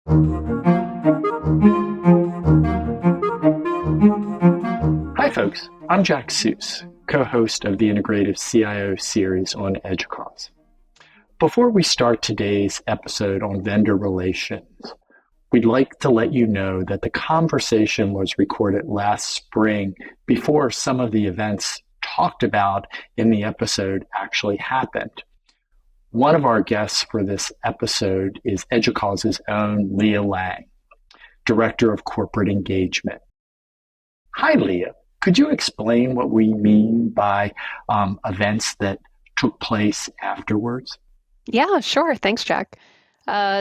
Hi folks, I'm Jack Seuss, co-host of the Integrative CIO series on EDUCAUSE. Before we start today's episode on vendor relations, we'd like to let you know that the conversation was recorded last spring before some of the events talked about in the episode actually happened. One of our guests for this episode is EDUCAUSE's own Leah Lang, Director of Corporate Engagement. Hi, Leah. Could you explain what we mean by events that took place afterwards? Yeah, sure. Thanks, Jack.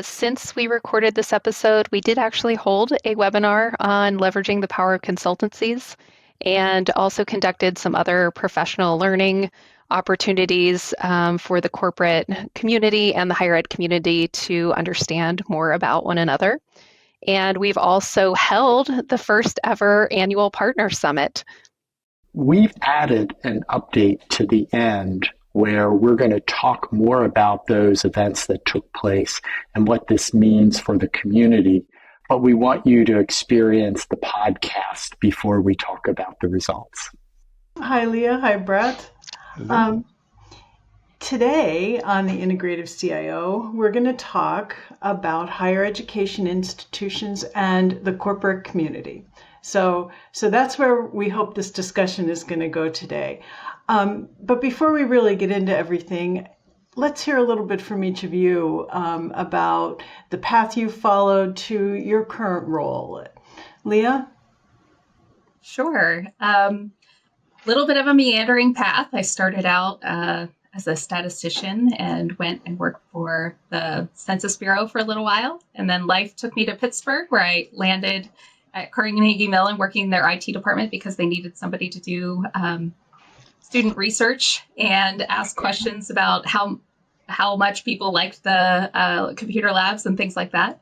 Since we recorded this episode, we did actually hold a webinar on leveraging the power of consultancies and also conducted some other professional learning opportunities for the corporate community and the higher ed community to understand more about one another. And we've also held the first ever annual partner summit. We've added an update to the end where we're going to talk more about those events that took place and what this means for the community. But we want you to experience the podcast before we talk about the results. Hi, Leah. Hi, Bret. Today on the Integrative CIO, we're going to talk about higher education institutions and the corporate community. So that's where we hope this discussion is going to go today. But before we really get into everything, let's hear a little bit from each of you about the path you followed to your current role. Leah? Sure. Little bit of a meandering path. I started out as a statistician and went and worked for the Census Bureau for a little while. And then life took me to Pittsburgh, where I landed at Carnegie Mellon working in their IT department because they needed somebody to do student research and ask questions about how much people liked the computer labs and things like that.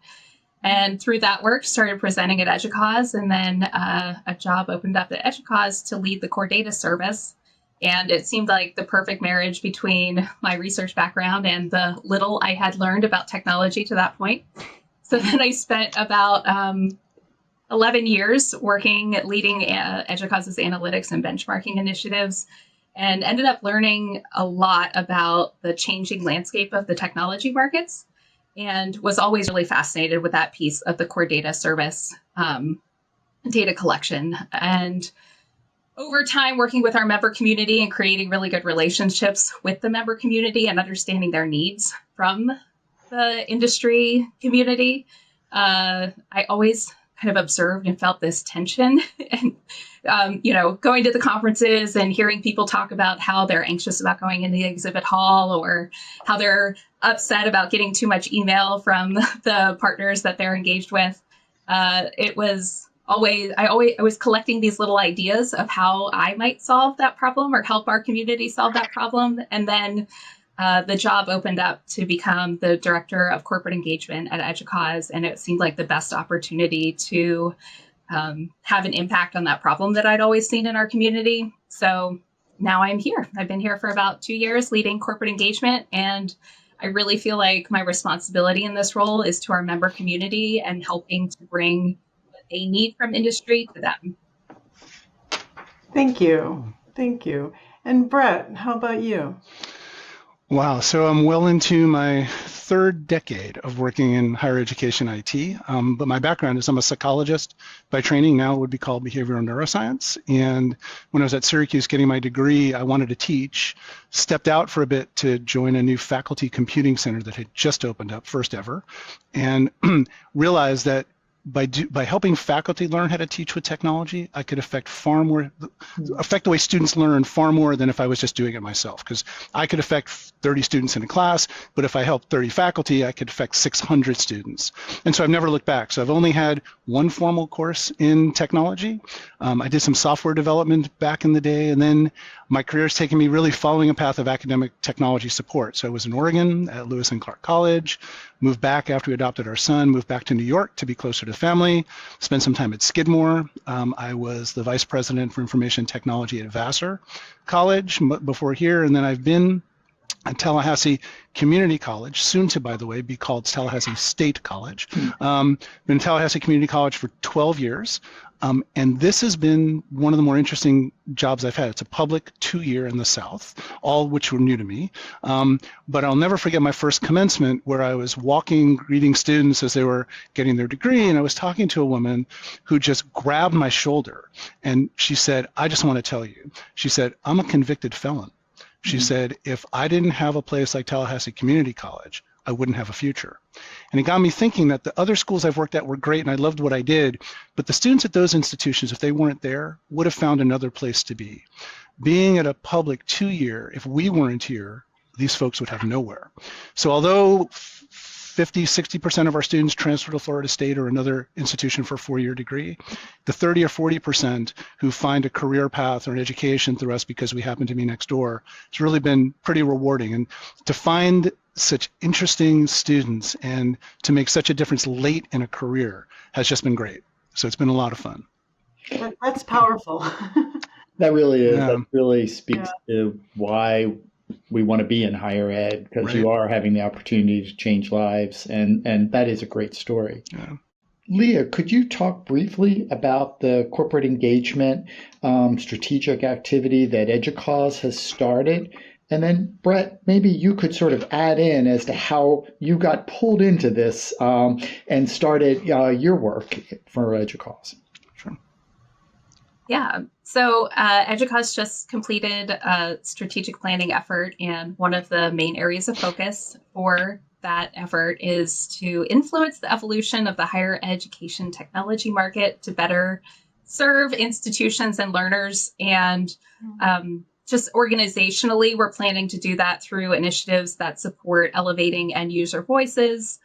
And through that work, started presenting at EDUCAUSE, and then a job opened up at EDUCAUSE to lead the core data service. And it seemed like the perfect marriage between my research background and the little I had learned about technology to that point. So then I spent about 11 years leading EDUCAUSE's analytics and benchmarking initiatives, and ended up learning a lot about the changing landscape of the technology markets, and was always really fascinated with that piece of the core data service, data collection. And over time, working with our member community and creating really good relationships with the member community and understanding their needs from the industry community, I always kind of observed and felt this tension and, going to the conferences and hearing people talk about how they're anxious about going in the exhibit hall or how they're upset about getting too much email from the partners that they're engaged with. It was I was collecting these little ideas of how I might solve that problem or help our community solve that problem. And then the job opened up to become the director of corporate engagement at EDUCAUSE, and it seemed like the best opportunity to have an impact on that problem that I'd always seen in our community. So now I'm here. I've been here for about 2 years leading corporate engagement, and I really feel like my responsibility in this role is to our member community and helping to bring what they need from industry to them. Thank you. Thank you. And Bret, how about you? Wow, so I'm well into my third decade of working in higher education IT, but my background is I'm a psychologist by training, now it would be called behavioral neuroscience. And when I was at Syracuse getting my degree, I wanted to teach, stepped out for a bit to join a new faculty computing center that had just opened up, first ever, and realized that by helping faculty learn how to teach with technology, I could affect the way students learn far more than if I was just doing it myself. Because I could affect 30 students in a class, but if I helped 30 faculty, I could affect 600 students. And so I've never looked back. So I've only had one formal course in technology. I did some software development back in the day, and then my career has taken me really following a path of academic technology support. So I was in Oregon at Lewis and Clark College, moved back after we adopted our son, moved back to New York to be closer to family, spent some time at Skidmore. I was the vice president for information technology at Vassar College before here, and then I've been at Tallahassee Community College, soon to, by the way, be called Tallahassee State College. Been in Tallahassee Community College for 12 years. And this has been one of the more interesting jobs I've had. It's a public 2-year in the South, all which were new to me. But I'll never forget my first commencement where I was walking, greeting students as they were getting their degree, and I was talking to a woman who just grabbed my shoulder, and she said, "I just want to tell you," she said, "I'm a convicted felon." She said, "If I didn't have a place like Tallahassee Community College, I wouldn't have a future." And it got me thinking that the other schools I've worked at were great and I loved what I did, but the students at those institutions, if they weren't there, would have found another place to be. Being at a public 2-year, if we weren't here, these folks would have nowhere. So although 50, 60% of our students transfer to Florida State or another institution for a 4-year degree, the 30 or 40% who find a career path or an education through us because we happen to be next door, it's really been pretty rewarding. And to find such interesting students and to make such a difference late in a career has just been great. So it's been a lot of fun. That's powerful. That really is. Yeah. That really speaks to why we want to be in higher ed, because you are having the opportunity to change lives, and that is a great story. Yeah. Leah, could you talk briefly about the corporate engagement strategic activity that EDUCAUSE has started? And then, Bret, maybe you could sort of add in as to how you got pulled into this and started your work for EDUCAUSE. Sure. Yeah. So EDUCAUSE just completed a strategic planning effort, and one of the main areas of focus for that effort is to influence the evolution of the higher education technology market to better serve institutions and learners. And just organizationally, we're planning to do that through initiatives that support elevating end user voices,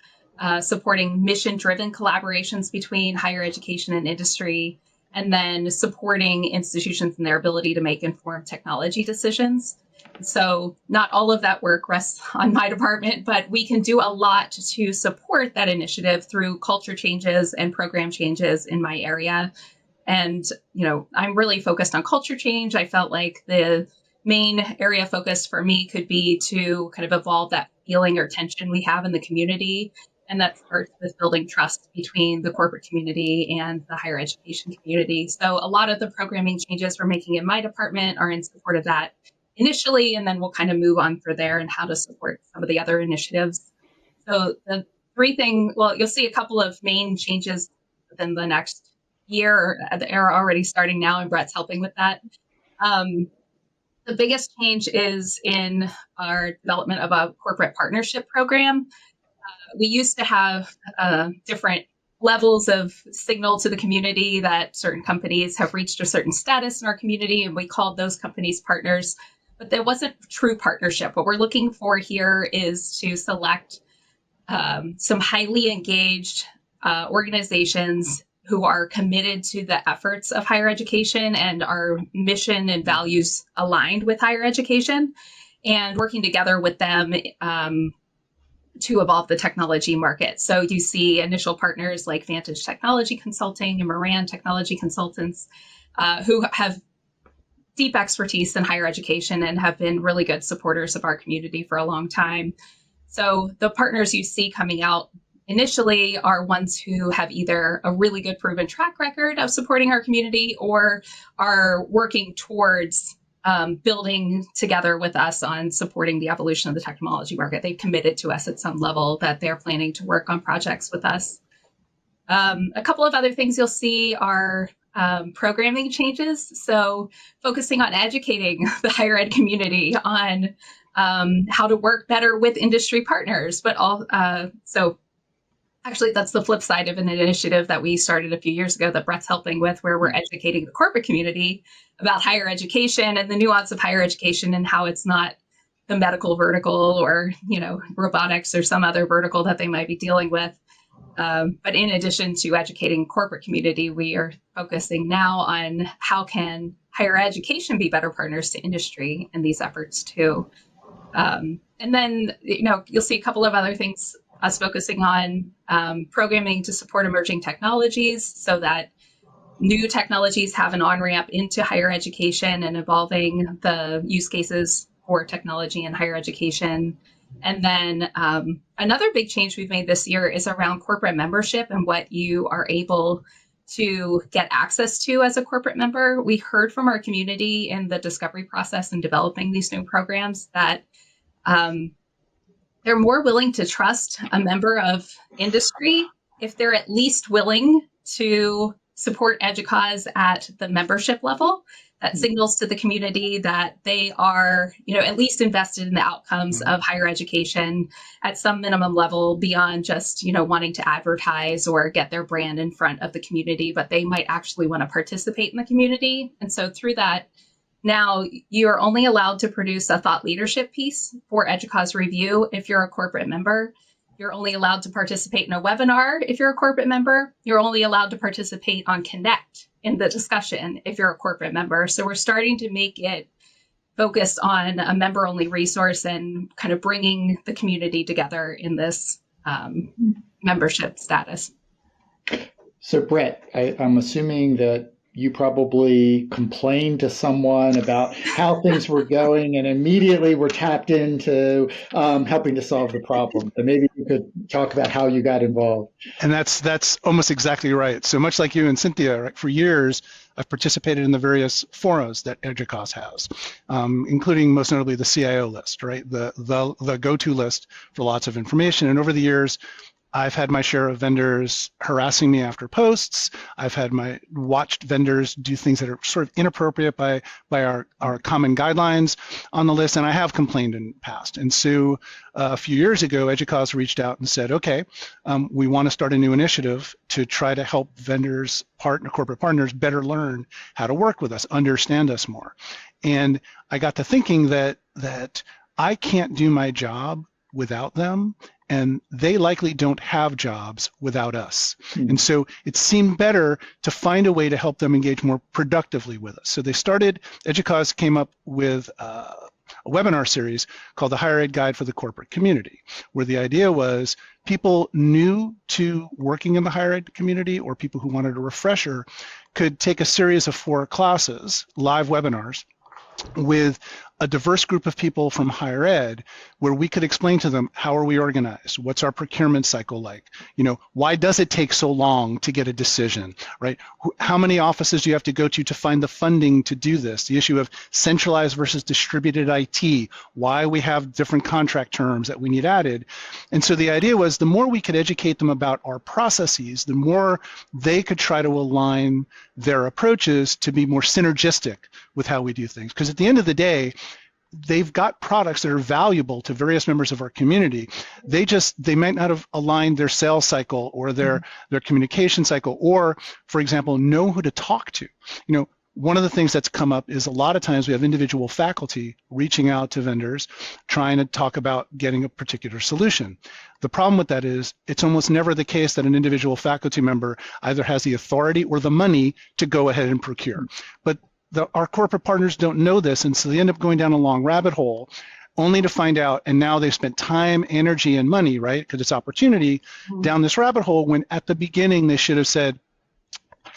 supporting mission-driven collaborations between higher education and industry, and then supporting institutions in their ability to make informed technology decisions. So not all of that work rests on my department, but we can do a lot to support that initiative through culture changes and program changes in my area. And, I'm really focused on culture change. I felt like the main area of focus for me could be to kind of evolve that feeling or tension we have in the community. And that starts with building trust between the corporate community and the higher education community. So a lot of the programming changes we're making in my department are in support of that initially, and then we'll kind of move on from there and how to support some of the other initiatives. So the you'll see a couple of main changes within the next year. They're already starting now, and Bret's helping with that. The biggest change is in our development of a corporate partnership program. We used to have different levels of signal to the community that certain companies have reached a certain status in our community, and we called those companies partners, but there wasn't true partnership. What we're looking for here is to select some highly engaged organizations who are committed to the efforts of higher education and our mission and values aligned with higher education, and working together with them to evolve the technology market. So you see initial partners like Vantage Technology Consulting and Moran Technology Consultants who have deep expertise in higher education and have been really good supporters of our community for a long time. So the partners you see coming out initially are ones who have either a really good proven track record of supporting our community or are working towards building together with us on supporting the evolution of the technology market. They've committed to us at some level that they're planning to work on projects with us. A couple of other things you'll see are programming changes. So focusing on educating the higher ed community on how to work better with industry partners, but so actually, that's the flip side of an initiative that we started a few years ago that Bret's helping with, where we're educating the corporate community about higher education and the nuance of higher education and how it's not the medical vertical or, robotics or some other vertical that they might be dealing with. But in addition to educating corporate community, we are focusing now on how can higher education be better partners to industry in these efforts too. And then, you'll see a couple of other things, us focusing on programming to support emerging technologies so that new technologies have an on-ramp into higher education and evolving the use cases for technology and higher education. And then another big change we've made this year is around corporate membership and what you are able to get access to as a corporate member. We heard from our community in the discovery process and developing these new programs that they're more willing to trust a member of industry if they're at least willing to support EDUCAUSE at the membership level. That signals to the community that they are, at least invested in the outcomes of higher education at some minimum level beyond just, wanting to advertise or get their brand in front of the community, but they might actually want to participate in the community. And so through that, now you're only allowed to produce a thought leadership piece for EDUCAUSE review if you're a corporate member. You're only allowed to participate in a webinar if you're a corporate member. You're only allowed to participate on Connect in the discussion if you're a corporate member. So we're starting to make it focused on a member-only resource and kind of bringing the community together in this membership status. So Bret, I'm assuming that you probably complained to someone about how things were going and immediately were tapped into helping to solve the problem. So maybe you could talk about how you got involved. And that's almost exactly right. So much like you and Cynthia, right, for years, I've participated in the various forums that EDUCAUSE has, including most notably the CIO list, right? The go-to list for lots of information. And over the years, I've had my share of vendors harassing me after posts. I've had watched vendors do things that are sort of inappropriate by our common guidelines on the list, and I have complained in the past. And so a few years ago, EDUCAUSE reached out and said, okay, we want to start a new initiative to try to help vendors, corporate partners better learn how to work with us, understand us more. And I got to thinking that I can't do my job without them, and they likely don't have jobs without us. And so it seemed better to find a way to help them engage more productively with us. So EDUCAUSE came up with a webinar series called the Higher Ed Guide for the Corporate Community, where the idea was people new to working in the higher ed community or people who wanted a refresher could take a series of 4 classes, live webinars, with a diverse group of people from higher ed, where we could explain to them, how are we organized? What's our procurement cycle like? Why does it take so long to get a decision, right? How many offices do you have to go to find the funding to do this? The issue of centralized versus distributed IT, why we have different contract terms that we need added. And so the idea was the more we could educate them about our processes, the more they could try to align their approaches to be more synergistic with how we do things. Because at the end of the day, they've got products that are valuable to various members of our community. They might not have aligned their sales cycle or their communication cycle, or, for example, know who to talk to. One of the things that's come up is a lot of times we have individual faculty reaching out to vendors, trying to talk about getting a particular solution. The problem with that is it's almost never the case that an individual faculty member either has the authority or the money to go ahead and procure. But our corporate partners don't know this, and so they end up going down a long rabbit hole only to find out, and now they've spent time, energy, and money, right, because it's opportunity, down this rabbit hole, when at the beginning they should have said,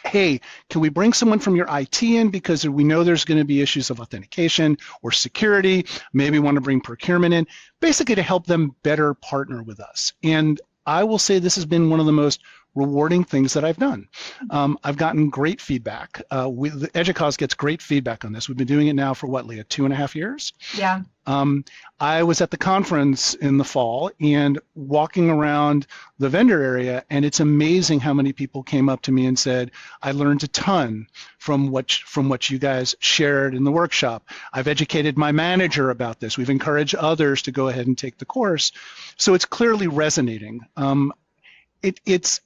hey, can we bring someone from your IT in because we know there's going to be issues of authentication or security, maybe want to bring procurement in, basically to help them better partner with us. And I will say this has been one of the most rewarding things that I've done. I've gotten great feedback. EDUCAUSE gets great feedback on this. We've been doing it now for what, Leah, 2.5 years? Yeah. I was at the conference in the fall and walking around the vendor area, and it's amazing how many people came up to me and said, I learned a ton from what you guys shared in the workshop. I've educated my manager about this. We've encouraged others to go ahead and take the course. So it's clearly resonating.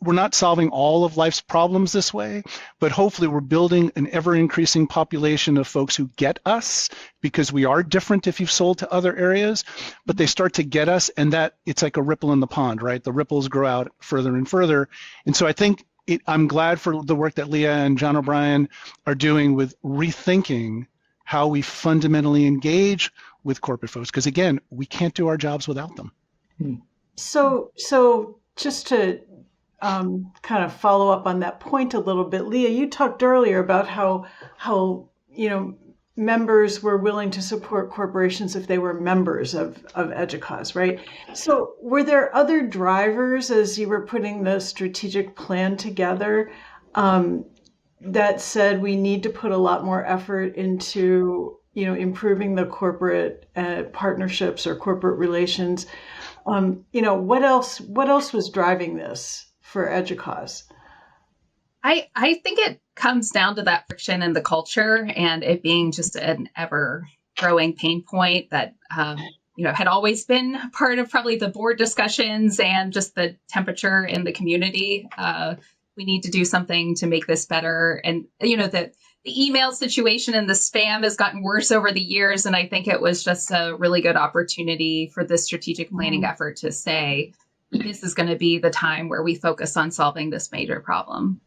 We're not solving all of life's problems this way, but hopefully we're building an ever-increasing population of folks who get us, because we are different if you've sold to other areas, but they start to get us, and that it's like a ripple in the pond, right? The ripples grow out further and further. And so I think I'm glad for the work that Leah and John O'Brien are doing with rethinking how we fundamentally engage with corporate folks, because again, we can't do our jobs without them. So just to kind of follow up on that point a little bit, Leah, you talked earlier about how members were willing to support corporations if they were members of EDUCAUSE, right? So were there other drivers as you were putting the strategic plan together that said we need to put a lot more effort into improving the corporate partnerships or corporate relations? What else was driving this for EDUCAUSE? I think it comes down to that friction in the culture and it being just an ever growing pain point that had always been part of probably the board discussions and just the temperature in the community. We need to do something to make this better. And the email situation and the spam has gotten worse over the years. And I think it was just a really good opportunity for this strategic planning effort to say, this is going to be the time where we focus on solving this major problem.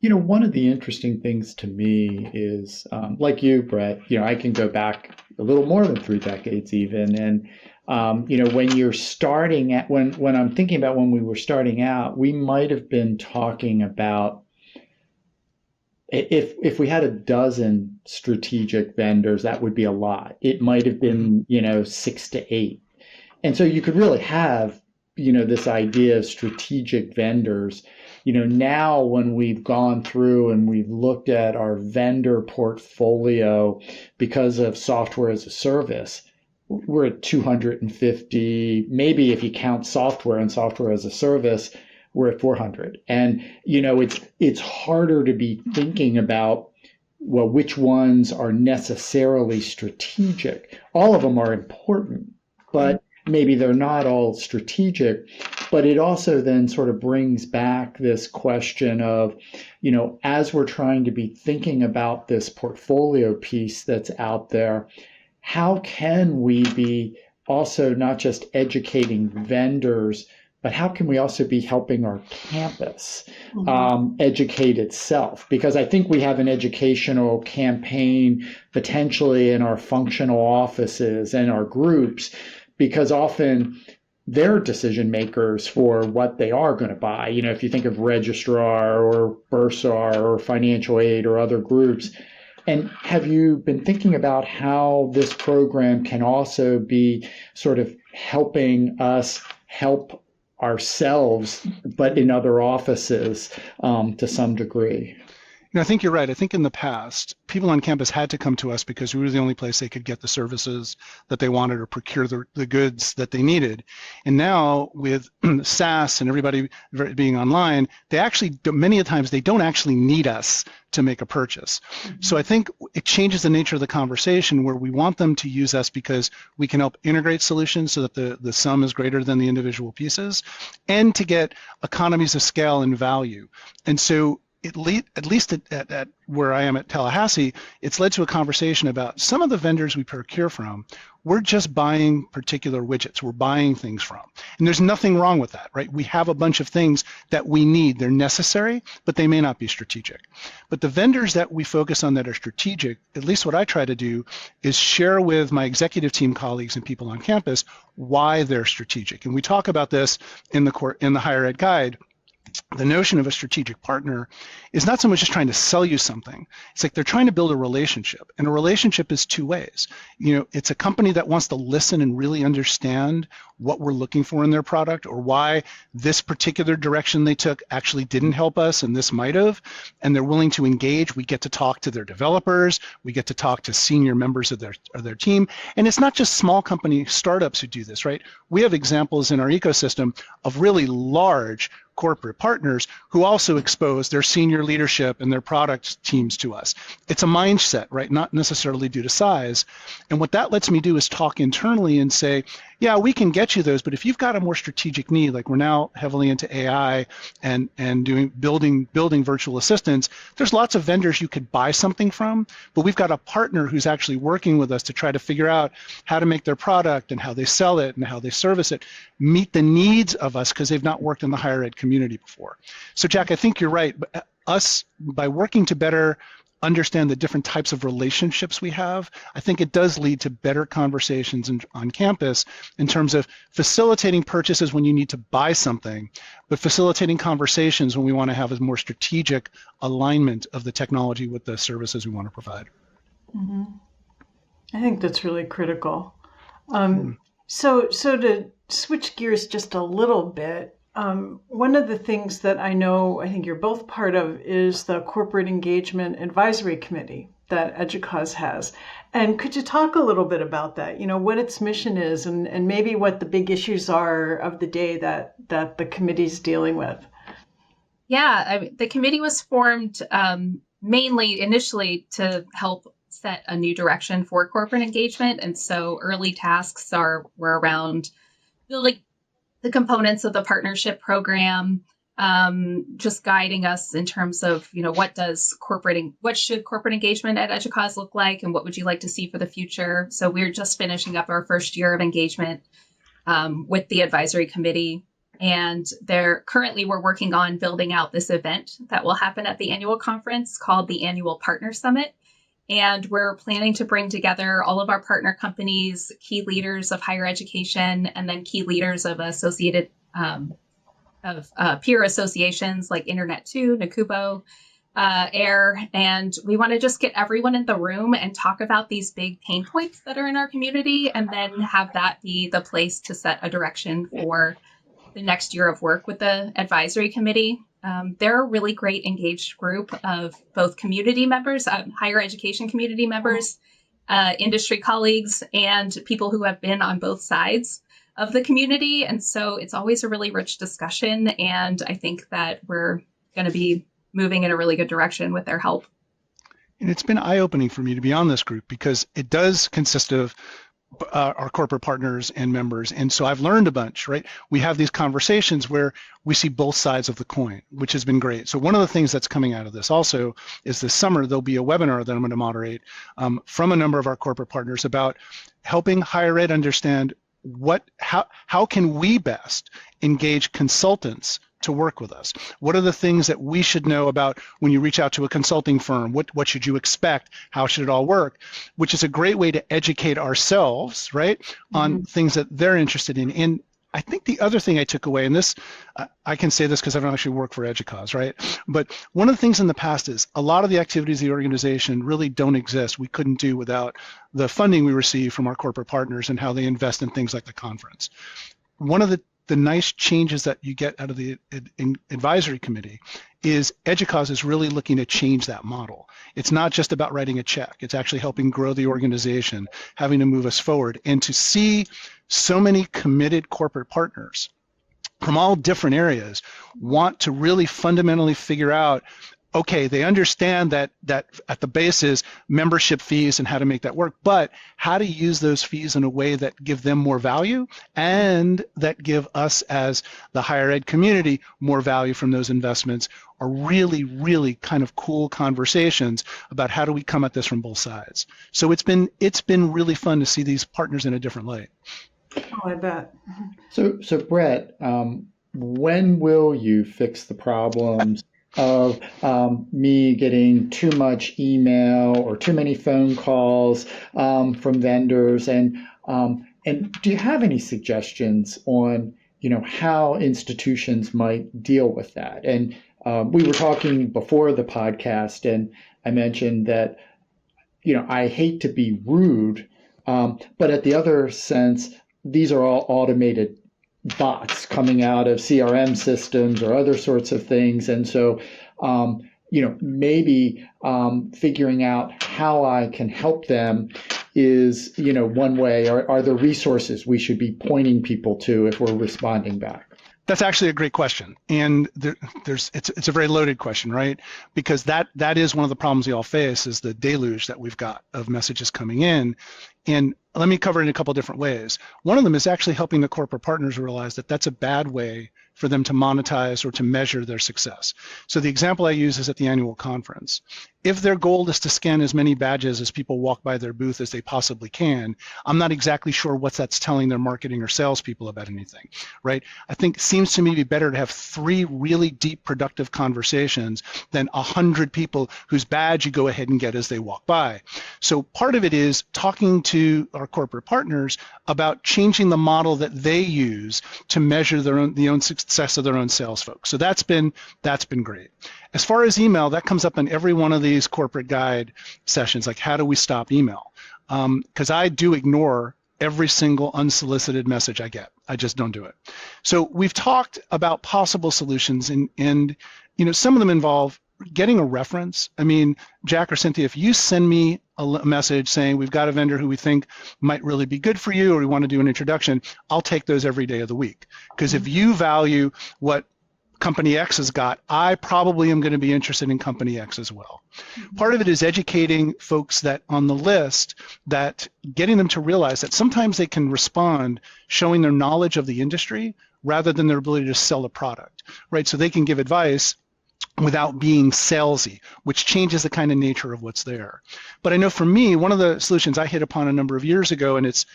One of the interesting things to me is, like you, Bret, I can go back a little more than 3 decades even. And, when you're starting at, when I'm thinking about when we were starting out, we might have been talking about, if we had a dozen strategic vendors, that would be a lot. It might have been, 6 to 8. And so you could really have, this idea of strategic vendors. Now when we've gone through and we've looked at our vendor portfolio because of software as a service, we're at 250, maybe if you count software and software as a service, we're at 400. And, it's harder to be thinking about, well, which ones are necessarily strategic. All of them are important, but maybe they're not all strategic. But it also then sort of brings back this question of, as we're trying to be thinking about this portfolio piece that's out there, how can we be also not just educating vendors, but how can we also be helping our campus educate itself? Because I think we have an educational campaign potentially in our functional offices and our groups, because often they're decision makers for what they are going to buy. If you think of registrar or bursar or financial aid or other groups. And have you been thinking about how this program can also be sort of helping us help ourselves, but in other offices to some degree? I think you're right. I think in the past, people on campus had to come to us because we were the only place they could get the services that they wanted or procure the goods that they needed. And now with SaaS and everybody being online, they actually, many of the times, they don't actually need us to make a purchase. So I think it changes the nature of the conversation where we want them to use us because we can help integrate solutions so that the sum is greater than the individual pieces, and to get economies of scale and value. And so at least at where I am at Tallahassee, it's led to a conversation about some of the vendors we procure from. We're just buying particular widgets. We're buying things from. And there's nothing wrong with that, right? We have a bunch of things that we need. They're necessary, but they may not be strategic. But the vendors that we focus on that are strategic, at least what I try to do is share with my executive team colleagues and people on campus why they're strategic. And we talk about this in the higher ed guide. The notion of a strategic partner is not so much just trying to sell you something. It's like they're trying to build a relationship, and a relationship is 2 ways. It's a company that wants to listen and really understand what we're looking for in their product, or why this particular direction they took actually didn't help us and this might have, and they're willing to engage. We get to talk to their developers, we get to talk to senior members of their team, and it's not just small company startups who do this, right? We have examples in our ecosystem of really large corporate partners who also expose their senior leadership and their product teams to us. It's a mindset, right? Not necessarily due to size. And what that lets me do is talk internally and say, yeah, we can get you those, but if you've got a more strategic need, like we're now heavily into AI and building virtual assistants, there's lots of vendors you could buy something from, but we've got a partner who's actually working with us to try to figure out how to make their product and how they sell it and how they service it meet the needs of us, because they've not worked in the higher ed community before. So Jack, I think you're right. Us, by working to better understand the different types of relationships we have, I think it does lead to better conversations on campus in terms of facilitating purchases when you need to buy something, but facilitating conversations when we want to have a more strategic alignment of the technology with the services we want to provide. Mm-hmm. I think that's really critical. So to switch gears just a little bit, one of the things that I think you're both part of is the Corporate Engagement Advisory Committee that EDUCAUSE has. And could you talk a little bit about that? What its mission is and maybe what the big issues are of the day that the committee's dealing with? Yeah, the committee was formed mainly initially to help set a new direction for corporate engagement. And so early tasks were around building the components of the partnership program, just guiding us in terms of, what should corporate engagement at EDUCAUSE look like, and what would you like to see for the future? So we're just finishing up our first year of engagement with the advisory committee. And currently we're working on building out this event that will happen at the annual conference called the Annual Partner Summit. And we're planning to bring together all of our partner companies, key leaders of higher education, and then key leaders of associated peer associations like Internet2, Nakubo, AIR. And we want to just get everyone in the room and talk about these big pain points that are in our community, and then have that be the place to set a direction for the next year of work with the advisory committee. They're a really great engaged group of both community members, higher education community members, industry colleagues, and people who have been on both sides of the community. And so it's always a really rich discussion. And I think that we're going to be moving in a really good direction with their help. And it's been eye-opening for me to be on this group because it does consist of our corporate partners and members. And so I've learned a bunch, right? We have these conversations where we see both sides of the coin, which has been great. So one of the things that's coming out of this also is this summer, there'll be a webinar that I'm going to moderate from a number of our corporate partners about helping higher ed understand how can we best engage consultants to work with us? What are the things that we should know about when you reach out to a consulting firm? What should you expect? How should it all work? Which is a great way to educate ourselves, right, on things that they're interested in. And I think the other thing I took away, and this, I can say this because I don't actually work for EDUCAUSE, right? But one of the things in the past is a lot of the activities of the organization really don't exist. We couldn't do without the funding we receive from our corporate partners and how they invest in things like the conference. One of the nice changes that you get out of the advisory committee is EDUCAUSE is really looking to change that model. It's not just about writing a check. It's actually helping grow the organization, having to move us forward. And to see so many committed corporate partners from all different areas want to really fundamentally figure out, okay, they understand that at the base is membership fees and how to make that work, but how to use those fees in a way that give them more value and that give us as the higher ed community more value from those investments are really, really kind of cool conversations about how do we come at this from both sides. So it's been really fun to see these partners in a different light. Oh, I bet. So Bret, when will you fix the problems of me getting too much email or too many phone calls from vendors, and do you have any suggestions on how institutions might deal with that? And we were talking before the podcast, and I mentioned that I hate to be rude, but at the other sense, these are all automated bots coming out of CRM systems or other sorts of things. And so, maybe figuring out how I can help them is, one way. Are there resources we should be pointing people to if we're responding back? That's actually a great question, and it's a very loaded question, right? Because that is one of the problems we all face is the deluge that we've got of messages coming in. And let me cover it in a couple different ways. One of them is actually helping the corporate partners realize that that's a bad way for them to monetize or to measure their success. So the example I use is at the annual conference. If their goal is to scan as many badges as people walk by their booth as they possibly can, I'm not exactly sure what that's telling their marketing or salespeople about anything, right? I think it seems to me to be better to have 3 really deep, productive conversations than 100 people whose badge you go ahead and get as they walk by. So part of it is talking to our corporate partners about changing the model that they use to measure the own success of their own sales folks. So that's been great. As far as email, that comes up in every one of these corporate guide sessions, like how do we stop email? Because I do ignore every single unsolicited message I get. I just don't do it. So we've talked about possible solutions, and some of them involve getting a reference. I mean, Jack or Cynthia, if you send me a message saying we've got a vendor who we think might really be good for you, or we want to do an introduction, I'll take those every day of the week. Because if you value what Company X has got, I probably am going to be interested in Company X as well. Part of it is educating folks that on the list, that getting them to realize that sometimes they can respond showing their knowledge of the industry rather than their ability to sell a product, right? So they can give advice without being salesy, which changes the kind of nature of what's there. But I know for me, one of the solutions I hit upon a number of years ago, and it's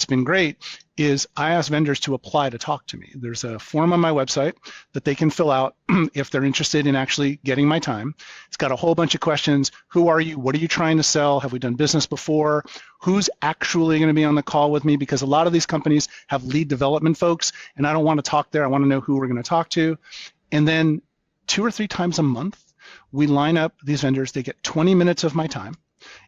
been great, is I ask vendors to apply to talk to me. There's a form on my website that they can fill out if they're interested in actually getting my time. It's got a whole bunch of questions. Who are you? What are you trying to sell? Have we done business before? Who's actually going to be on the call with me? Because a lot of these companies have lead development folks, and I don't want to talk there. I want to know who we're going to talk to. And then 2 or 3 times a month, we line up these vendors. They get 20 minutes of my time.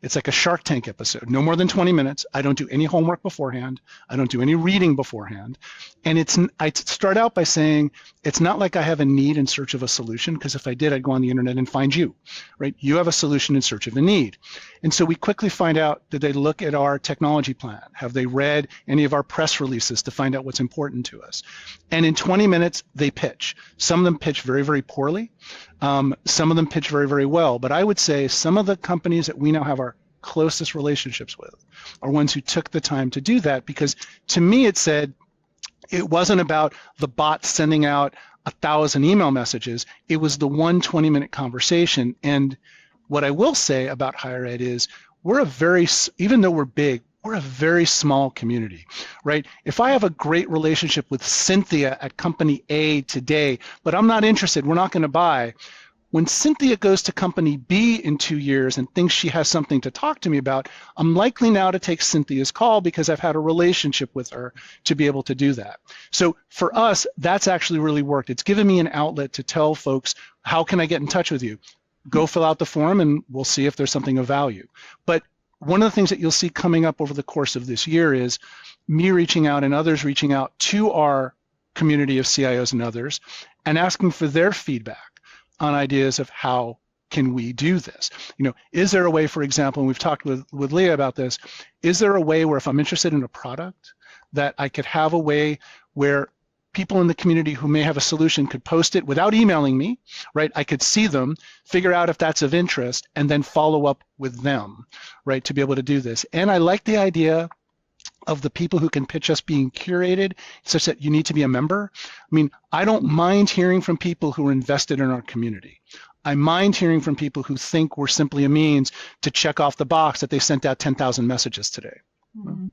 It's like a Shark Tank episode, no more than 20 minutes. I don't do any homework beforehand. I don't do any reading beforehand. And I start out by saying, it's not like I have a need in search of a solution, because if I did, I'd go on the internet and find you, right? You have a solution in search of a need. And so we quickly find out, did they look at our technology plan? Have they read any of our press releases to find out what's important to us? And in 20 minutes, they pitch. Some of them pitch very, very poorly. Some of them pitch very, very well. But I would say some of the companies that we now have our closest relationships with are ones who took the time to do that, because to me it said it wasn't about the bot sending out 1,000 email messages. It was the 20-minute conversation. And what I will say about higher ed is even though we're big, we're a very small community, right? If I have a great relationship with Cynthia at company A today, but I'm not interested, we're not going to buy. When Cynthia goes to company B in 2 years and thinks she has something to talk to me about, I'm likely now to take Cynthia's call because I've had a relationship with her to be able to do that. So for us, that's actually really worked. It's given me an outlet to tell folks, how can I get in touch with you? Go fill out the form and we'll see if there's something of value. But one of the things that you'll see coming up over the course of this year is me reaching out and others reaching out to our community of CIOs and others and asking for their feedback on ideas of how can we do this. Is there a way, for example, and we've talked with Leah about this, is there a way where if I'm interested in a product that I could have a way where people in the community who may have a solution could post it without emailing me, right? I could see them, figure out if that's of interest, and then follow up with them, right, to be able to do this. And I like the idea of the people who can pitch us being curated such that you need to be a member. I mean, I don't mind hearing from people who are invested in our community. I mind hearing from people who think we're simply a means to check off the box that they sent out 10,000 messages today. Mm-hmm.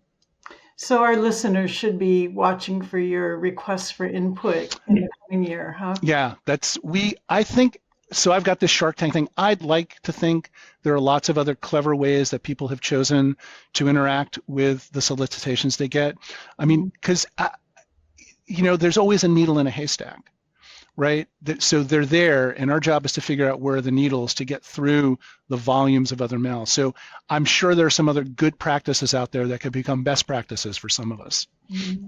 So our listeners should be watching for your requests for input in the coming year, huh? Yeah, I think, so I've got this Shark Tank thing. I'd like to think there are lots of other clever ways that people have chosen to interact with the solicitations they get. I mean, because, there's always a needle in a haystack, right? So they're there, and our job is to figure out where are the needles to get through the volumes of other mail. So I'm sure there are some other good practices out there that could become best practices for some of us. Mm-hmm.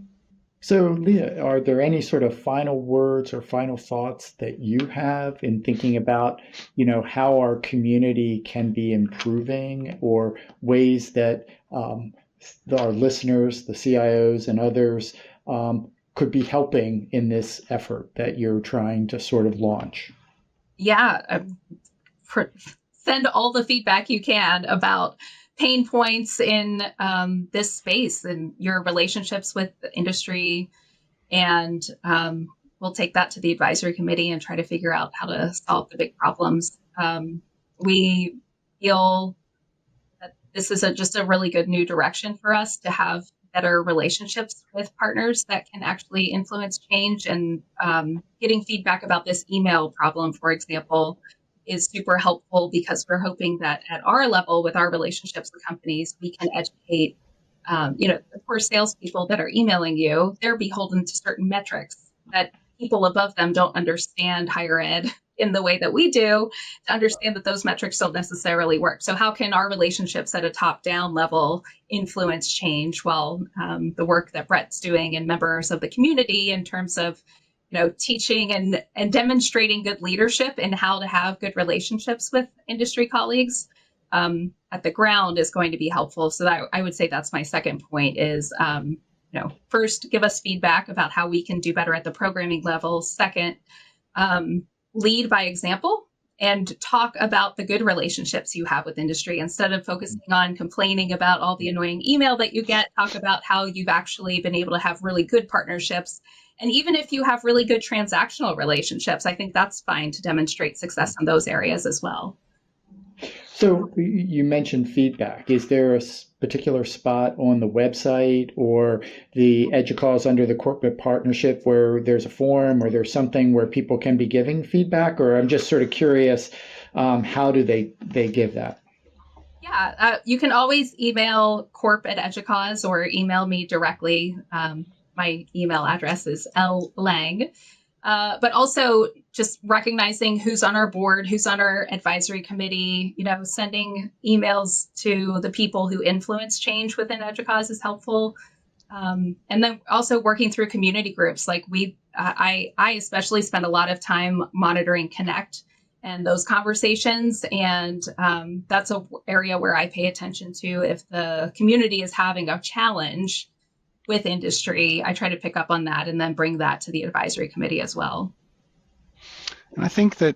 So Leah, are there any sort of final words or final thoughts that you have in thinking about, how our community can be improving, or ways that our listeners, the CIOs and others, could be helping in this effort that you're trying to sort of launch? Yeah, send all the feedback you can about pain points in this space and your relationships with the industry. And we'll take that to the advisory committee and try to figure out how to solve the big problems. We feel that this is just a really good new direction for us to have better relationships with partners that can actually influence change. And getting feedback about this email problem, for example, is super helpful, because we're hoping that at our level with our relationships with companies, we can educate of course, salespeople that are emailing you, they're beholden to certain metrics that people above them don't understand higher ed in the way that we do to understand that those metrics don't necessarily work. So how can our relationships at a top-down level influence change while the work that Bret's doing and members of the community in terms of teaching and demonstrating good leadership and how to have good relationships with industry colleagues at the ground is going to be helpful. So that I would say that's my second point is, first, give us feedback about how we can do better at the programming level. Second, lead by example and talk about the good relationships you have with industry. Instead of focusing on complaining about all the annoying email that you get, talk about how you've actually been able to have really good partnerships. And even if you have really good transactional relationships, I think that's fine to demonstrate success in those areas as well. So you mentioned feedback. Is there a particular spot on the website or the EDUCAUSE under the corporate partnership where there's a forum or there's something where people can be giving feedback? Or I'm just sort of curious, how do they give that? Yeah, you can always email corp@EDUCAUSE or email me directly. My email address is Lang. But also just recognizing who's on our board, who's on our advisory committee, sending emails to the people who influence change within EDUCAUSE is helpful. And then also working through community groups. Like I especially spend a lot of time monitoring Connect and those conversations. And that's an area where I pay attention to if the community is having a challenge with industry. I try to pick up on that and then bring that to the advisory committee as well. And I think that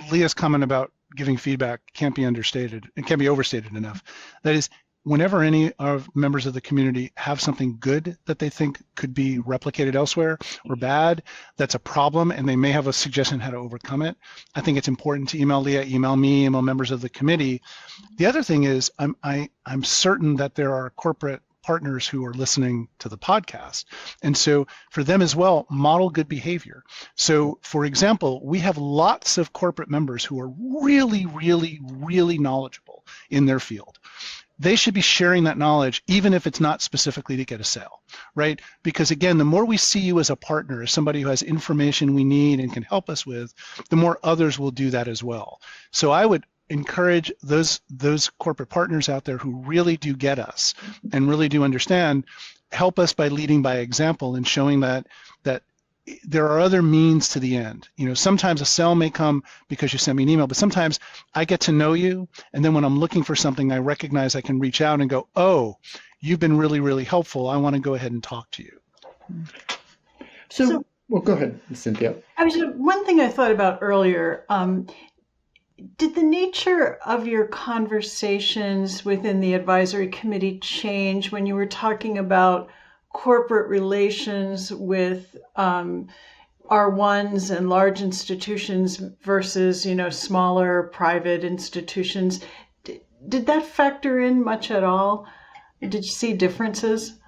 Leah's comment about giving feedback can't be understated. It can't be overstated enough. That is, whenever any of members of the community have something good that they think could be replicated elsewhere or bad, that's a problem, and they may have a suggestion how to overcome it, I think it's important to email Leah, email me, email members of the committee. The other thing is I'm certain that there are corporate partners who are listening to the podcast. And so for them as well, model good behavior. So for example, we have lots of corporate members who are really, really, really knowledgeable in their field. They should be sharing that knowledge, even if it's not specifically to get a sale, right? Because again, the more we see you as a partner, as somebody who has information we need and can help us with, the more others will do that as well. So I would encourage those corporate partners out there who really do get us and really do understand, help us by leading by example and showing that there are other means to the end. Sometimes a sale may come because you send me an email, but sometimes I get to know you, and then when I'm looking for something, I recognize I can reach out and go, oh, you've been really, really helpful. I want to go ahead and talk to you. So well, go ahead, Cynthia. One thing I thought about earlier, did the nature of your conversations within the advisory committee change when you were talking about corporate relations with R1s and large institutions versus, smaller private institutions? Did that factor in much at all? Did you see differences?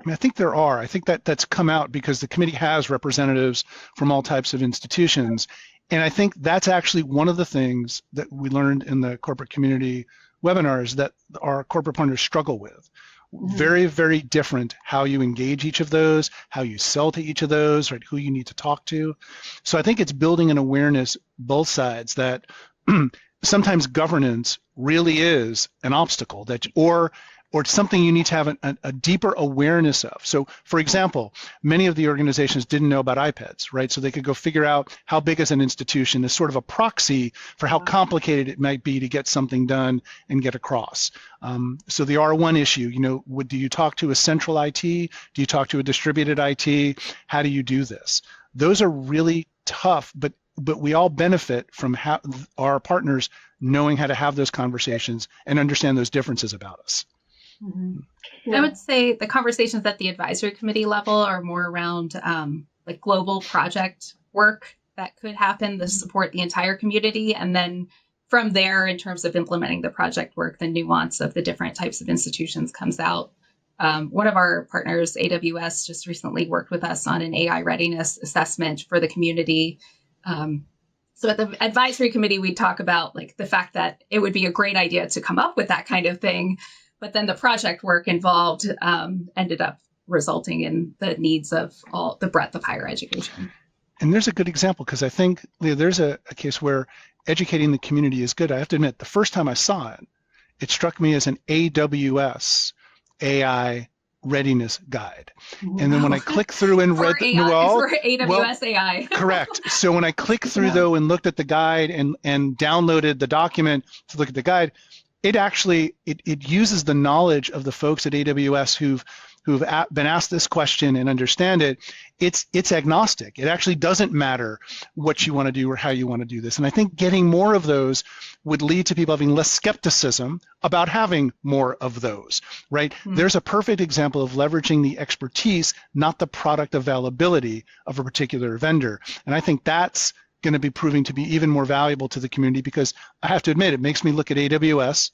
I think there are. I think that's come out because the committee has representatives from all types of institutions. And I think that's actually one of the things that we learned in the corporate community webinars that our corporate partners struggle with. Mm-hmm. Very, very different how you engage each of those, how you sell to each of those, right? Who you need to talk to. So I think it's building an awareness, both sides, that sometimes governance really is an obstacle or something you need to have a deeper awareness of. So for example, many of the organizations didn't know about iPads, right? So they could go figure out how big is an institution as sort of a proxy for how complicated it might be to get something done and get across. So the R1 issue, do you talk to a central IT? Do you talk to a distributed IT? How do you do this? Those are really tough, but we all benefit from our partners knowing how to have those conversations and understand those differences about us. Mm-hmm. Yeah. I would say the conversations at the advisory committee level are more around like global project work that could happen to support the entire community. And then from there, in terms of implementing the project work, the nuance of the different types of institutions comes out. One of our partners, AWS, just recently worked with us on an AI readiness assessment for the community. So at the advisory committee, we talk about like the fact that it would be a great idea to come up with that kind of thing. But then the project work involved ended up resulting in the needs of all the breadth of higher education. And there's a good example, because I think, Leah, there's a case where educating the community is good. I have to admit, the first time I saw it, it struck me as an AWS AI readiness guide. And then when I clicked through and read for AWS AI. Correct. So when I clicked through though and looked at the guide and downloaded the document to look at the guide, it actually it uses the knowledge of the folks at AWS who've been asked this question and understand it. It's agnostic. It actually doesn't matter what you want to do or how you want to do this. And I think getting more of those would lead to people having less skepticism about having more of those, right? There's a perfect example of leveraging the expertise, not the product availability of a particular vendor. And I think that's going to be proving to be even more valuable to the community, because I have to admit, it makes me look at AWS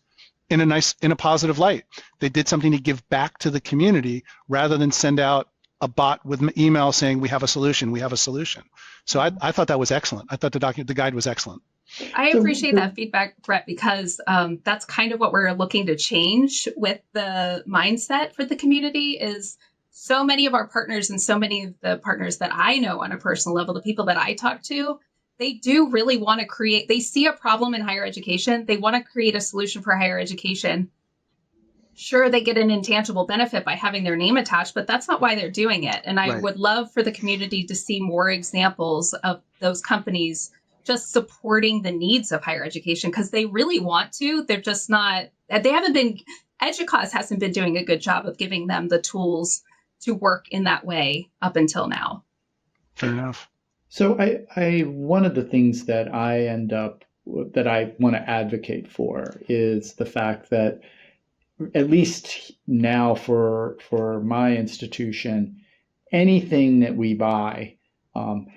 in a positive light. They did something to give back to the community rather than send out a bot with an email saying we have a solution. So I thought that was excellent. I thought the guide was excellent. I appreciate that feedback, Bret, because that's kind of what we're looking to change with the mindset for the community. Is so many of our partners and so many of the partners that I know on a personal level, the people that I talk to, they do really want to create, they see a problem in higher education. They want to create a solution for higher education. Sure, they get an intangible benefit by having their name attached, but that's not why they're doing it. And I would love for the community to see more examples of those companies just supporting the needs of higher education, because they really want to. They're just not, EDUCAUSE hasn't been doing a good job of giving them the tools to work in that way up until now. Fair enough. So one of the things that that I want to advocate for is the fact that, at least now for my institution, anything that we buy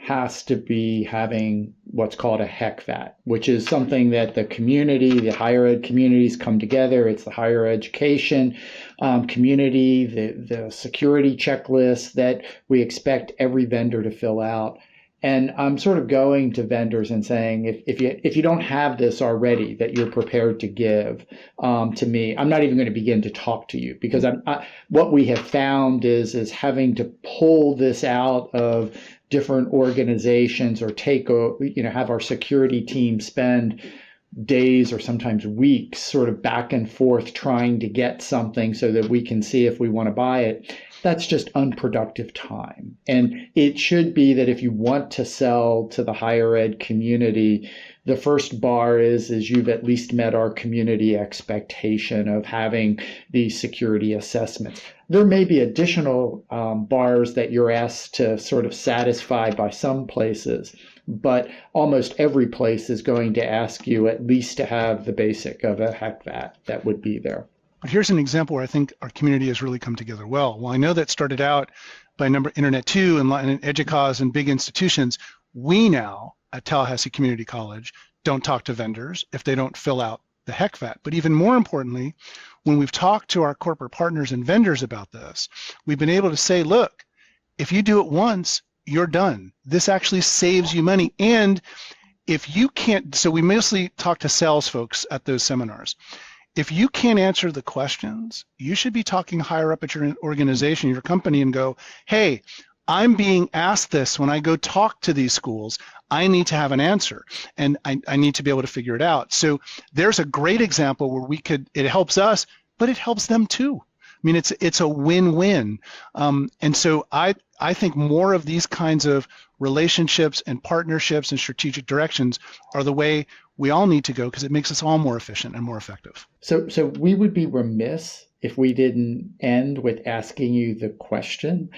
has to be having what's called a HECVAT, which is something that the community, the higher ed communities come together. It's the higher education community, the security checklist that we expect every vendor to fill out. And I'm sort of going to vendors and saying, if you don't have this already that you're prepared to give to me, I'm not even going to begin to talk to you, because what we have found is having to pull this out of different organizations, or have our security team spend days or sometimes weeks sort of back and forth trying to get something so that we can see if we want to buy it. That's just unproductive time. And it should be that if you want to sell to the higher ed community, the first bar is you've at least met our community expectation of having these security assessments. There may be additional bars that you're asked to sort of satisfy by some places, but almost every place is going to ask you at least to have the basic of a HECVAT that would be there. But here's an example where I think our community has really come together well. Well, I know that started out by Internet 2 and EDUCAUSE and big institutions. We now at Tallahassee Community College don't talk to vendors if they don't fill out the HECVAT. But even more importantly, when we've talked to our corporate partners and vendors about this, we've been able to say, look, if you do it once, you're done. This actually saves you money. And if you can't, so we mostly talk to sales folks at those seminars. If you can't answer the questions, you should be talking higher up at your organization, your company, and go, hey, I'm being asked this when I go talk to these schools. I need to have an answer, and I need to be able to figure it out. So there's a great example where it helps us, but it helps them too. I mean, it's a win-win. And so I think more of these kinds of relationships and partnerships and strategic directions are the way we all need to go, because it makes us all more efficient and more effective. So we would be remiss if we didn't end with asking you the question.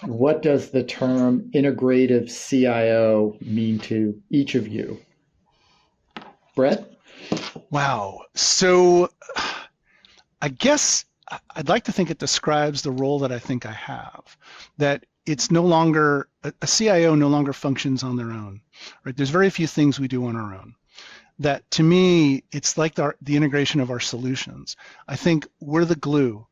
What does the term integrative CIO mean to each of you? Bret? Wow. So I guess I'd like to think it describes the role that I think I have, that it's no longer, a CIO no longer functions on their own, right? There's very few things we do on our own. That to me, it's like the integration of our solutions. I think we're the glue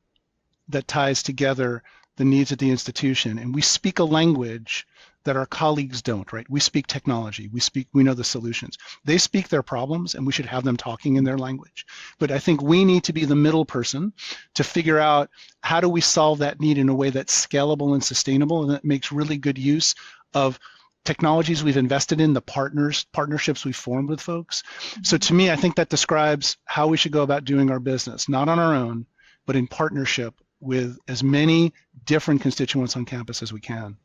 that ties together the needs of the institution, and we speak a language that our colleagues don't, right? We speak technology, we know the solutions. They speak their problems, and we should have them talking in their language. But I think we need to be the middle person to figure out how do we solve that need in a way that's scalable and sustainable, and that makes really good use of technologies we've invested in, the partnerships we've formed with folks. So to me, I think that describes how we should go about doing our business, not on our own, but in partnership with as many different constituents on campus as we can.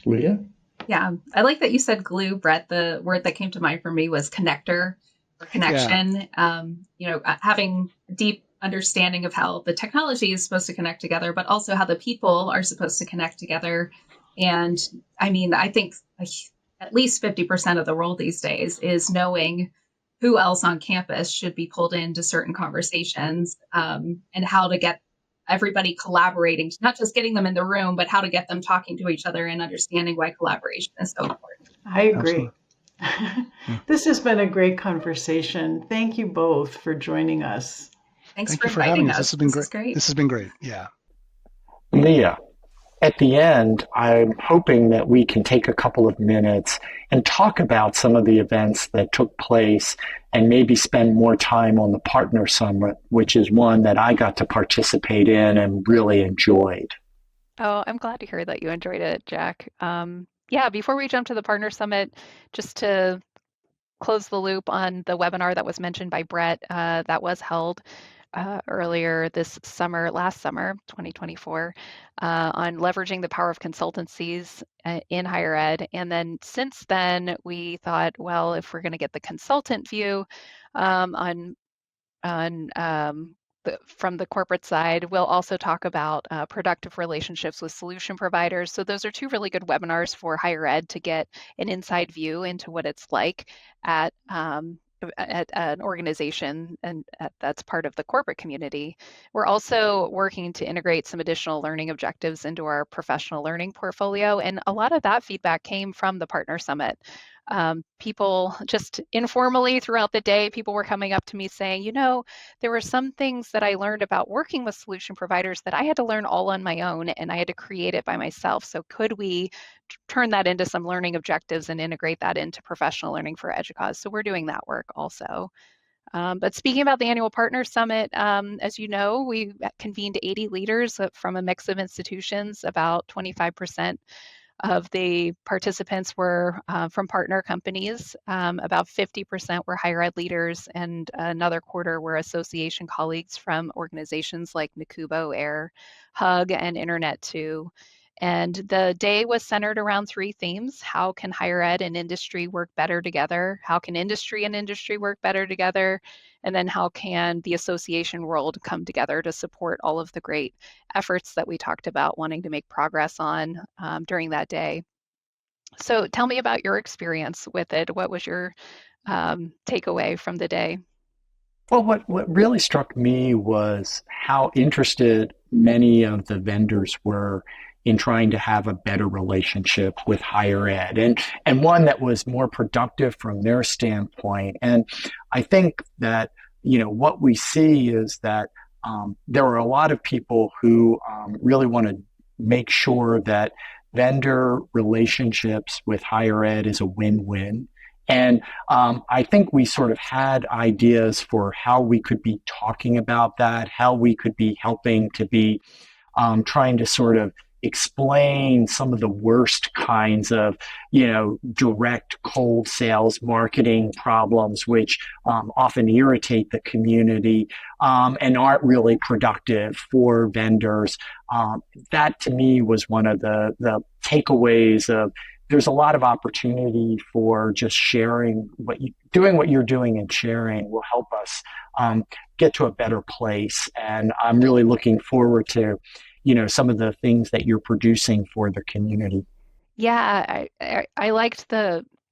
Leah? Yeah, I like that you said glue, Bret. The word that came to mind for me was connector or connection. Having deep understanding of how the technology is supposed to connect together, but also how the people are supposed to connect together. And I mean, I think at least 50% of the role these days is knowing who else on campus should be pulled into certain conversations, and how to get everybody collaborating, not just getting them in the room, but how to get them talking to each other and understanding why collaboration is so important. I agree. This has been a great conversation. Thank you both for joining us. Thanks Thank for you for having inviting us. us. This has been This great. is This has been great. Yeah. Leah, at the end, I'm hoping that we can take a couple of minutes and talk about some of the events that took place and maybe spend more time on the Partner Summit, which is one that I got to participate in and really enjoyed. Oh, I'm glad to hear that you enjoyed it, Jack. Yeah, before we jump to the Partner Summit, just to close the loop on the webinar that was mentioned by Bret, that was held earlier this summer, last summer, 2024, on leveraging the power of consultancies in higher ed. And then since then, we thought, well, if we're going to get the consultant view on from the corporate side, we'll also talk about productive relationships with solution providers. So those are two really good webinars for higher ed to get an inside view into what it's like at an organization, and that's part of the corporate community. We're also working to integrate some additional learning objectives into our professional learning portfolio, and a lot of that feedback came from the Partner Summit. People just informally throughout the day, people were coming up to me saying, there were some things that I learned about working with solution providers that I had to learn all on my own, and I had to create it by myself. So could we turn that into some learning objectives and integrate that into professional learning for EDUCAUSE? So we're doing that work also. But speaking about the annual Partner Summit, as you know, we convened 80 leaders from a mix of institutions. About 25% of the participants were from partner companies. About 50% were higher ed leaders, and another quarter were association colleagues from organizations like NACUBO, AIR, HUG, and Internet2. And the day was centered around three themes. How can higher ed and industry work better together? How can industry and industry work better together? And then how can the association world come together to support all of the great efforts that we talked about wanting to make progress on during that day? So tell me about your experience with it. What was your takeaway from the day? Well, what really struck me was how interested many of the vendors were in trying to have a better relationship with higher ed, and one that was more productive from their standpoint. And I think that, what we see is that there are a lot of people who really want to make sure that vendor relationships with higher ed is a win-win. And I think we sort of had ideas for how we could be talking about that, how we could be helping to be trying to sort of explain some of the worst kinds of, direct cold sales marketing problems, which often irritate the community and aren't really productive for vendors. That to me was one of the takeaways of there's a lot of opportunity for just sharing doing what you're doing, and sharing will help us get to a better place. And I'm really looking forward to, some of the things that you're producing for the community. Yeah, I liked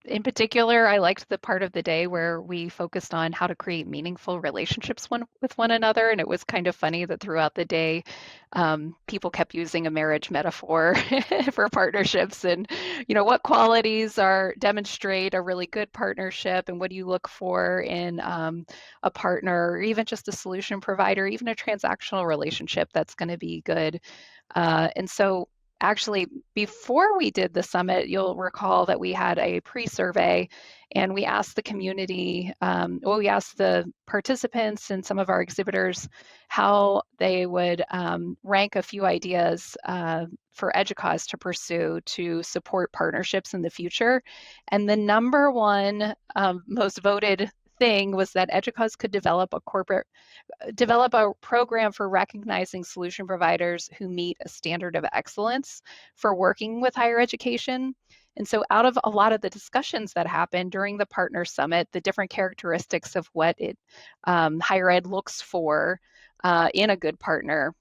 in particular, I liked the part of the day where we focused on how to create meaningful relationships with one another. And it was kind of funny that throughout the day, people kept using a marriage metaphor for partnerships, and, what qualities demonstrate a really good partnership, and what do you look for in a partner, or even just a solution provider, even a transactional relationship that's going to be good. And so actually, before we did the summit, you'll recall that we had a pre-survey and we asked the community, we asked the participants and some of our exhibitors how they would rank a few ideas for EDUCAUSE to pursue to support partnerships in the future. And the number one most voted thing was that EDUCAUSE could develop a program for recognizing solution providers who meet a standard of excellence for working with higher education. And so out of a lot of the discussions that happened during the Partner Summit, the different characteristics of what higher ed looks for in a good partner,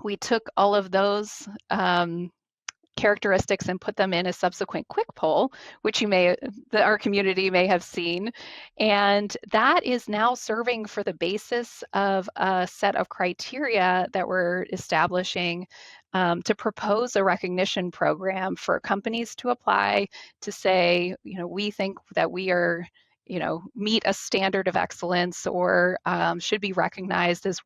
we took all of those characteristics and put them in a subsequent quick poll, which our community may have seen. And that is now serving for the basis of a set of criteria that we're establishing to propose a recognition program for companies to apply to say, we think that we are, meet a standard of excellence or should be recognized as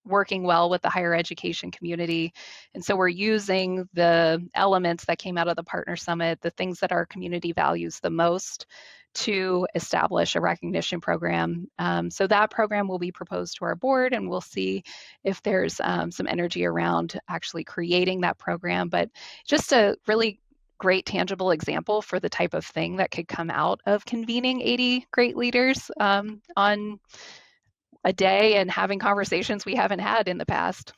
working well with the higher education community. And so we're using the elements that came out of the Partner Summit, the things that our community values the most, to establish a recognition program. So that program will be proposed to our board, and we'll see if there's some energy around actually creating that program. But just a really great tangible example for the type of thing that could come out of convening 80 great leaders on a day and having conversations we haven't had in the past.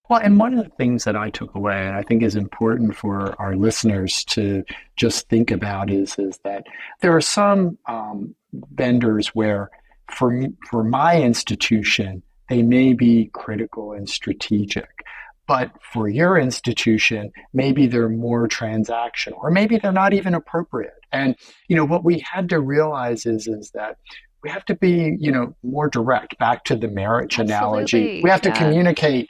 Well, and one of the things that I took away, and I think is important for our listeners to just think about, is that there are some vendors where, for my institution, they may be critical and strategic. But for your institution, maybe they're more transactional, or maybe they're not even appropriate. And what we had to realize is that we have to be, more direct. Back to the marriage analogy, we have to communicate.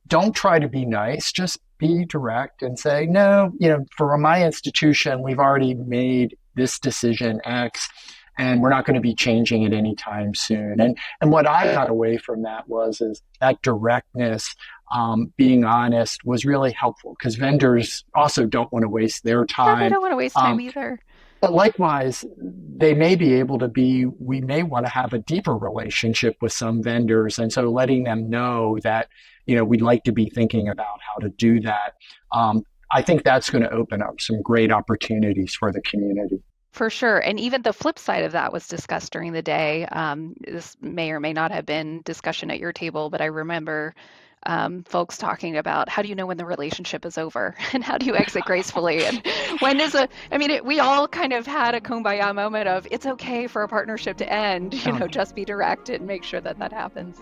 Don't try to be nice. Just be direct and say, no. For my institution, we've already made this decision X, and we're not going to be changing it anytime soon. And what I got away from that is that directness. Being honest was really helpful, because vendors also don't want to waste their time. Yeah, they don't want to waste time either. But likewise, we may want to have a deeper relationship with some vendors. And so letting them know that, we'd like to be thinking about how to do that. I think that's going to open up some great opportunities for the community. For sure. And even the flip side of that was discussed during the day. This may or may not have been discussion at your table, but I remember folks talking about, how do you know when the relationship is over, and how do you exit gracefully, and when is we all kind of had a kumbaya moment of, it's okay for a partnership to end, just be direct and make sure that happens.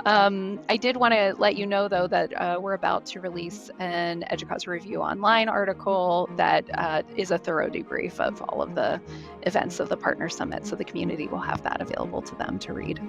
I did want to let you know, though, that we're about to release an EDUCAUSE Review Online article that is a thorough debrief of all of the events of the Partner Summit, so the community will have that available to them to read.